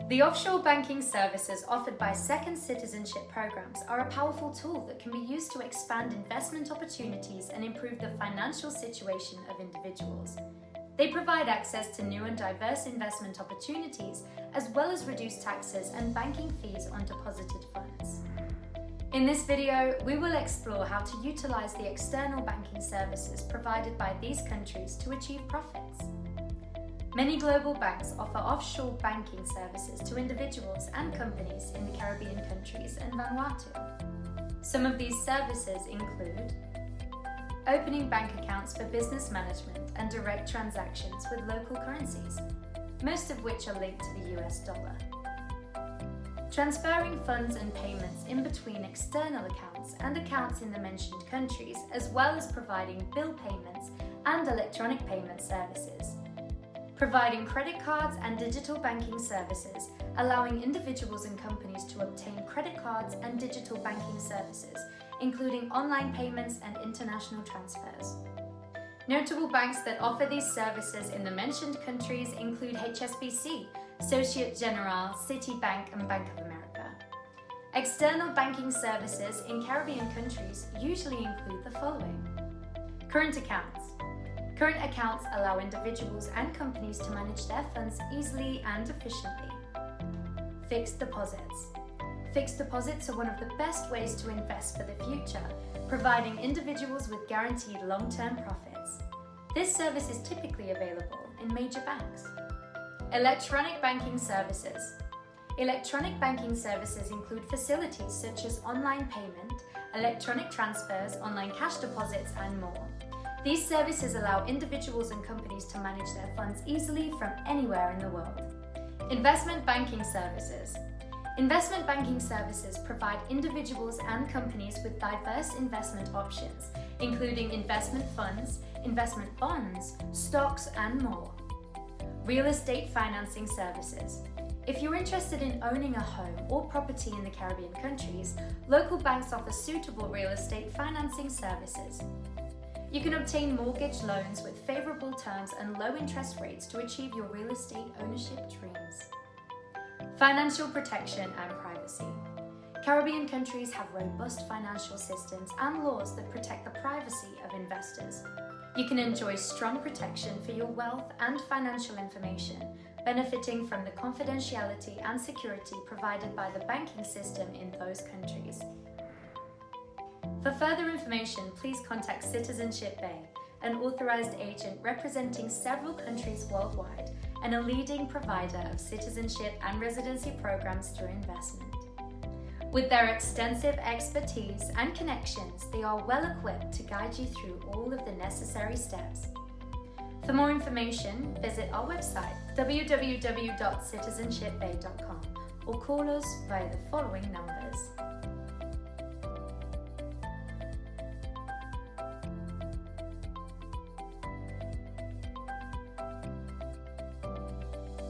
The offshore banking services offered by second citizenship programs are a powerful tool that can be used to expand investment opportunities and improve the financial situation of individuals. They provide access to new and diverse investment opportunities, as well as reduce taxes and banking fees on deposited funds. In this video, we will explore how to utilize the external banking services provided by these countries to achieve profits. Many global banks offer offshore banking services to individuals and companies in the Caribbean countries and Vanuatu. Some of these services include opening bank accounts for business management and direct transactions with local currencies, most of which are linked to the US dollar. Transferring funds and payments in between external accounts and accounts in the mentioned countries, as well as providing bill payments and electronic payment services. Providing credit cards and digital banking services, allowing individuals and companies to obtain credit cards and digital banking services, including online payments and international transfers. Notable banks that offer these services in the mentioned countries include HSBC, Societe Generale, Citibank, and Bank of America. External banking services in Caribbean countries usually include the following: current accounts. Current accounts allow individuals and companies to manage their funds easily and efficiently. Fixed deposits. Fixed deposits are one of the best ways to invest for the future, providing individuals with guaranteed long-term profits. This service is typically available in major banks. Electronic banking services. Electronic banking services include facilities such as online payment, electronic transfers, online cash deposits, and more. These services allow individuals and companies to manage their funds easily from anywhere in the world. Investment banking services. Investment banking services provide individuals and companies with diverse investment options, including investment funds, investment bonds, stocks, and more. Real estate financing services. If you're interested in owning a home or property in the Caribbean countries, local banks offer suitable real estate financing services. You can obtain mortgage loans with favorable terms and low interest rates to achieve your real estate ownership dreams. Financial protection and privacy. Caribbean countries have robust financial systems and laws that protect the privacy of investors. You can enjoy strong protection for your wealth and financial information, benefiting from the confidentiality and security provided by the banking system in those countries. For further information, please contact Citizenship Bay, an authorized agent representing several countries worldwide and a leading provider of citizenship and residency programs through investment. With their extensive expertise and connections, they are well equipped to guide you through all of the necessary steps. For more information, visit our website www.citizenshipbay.com or call us via the following numbers.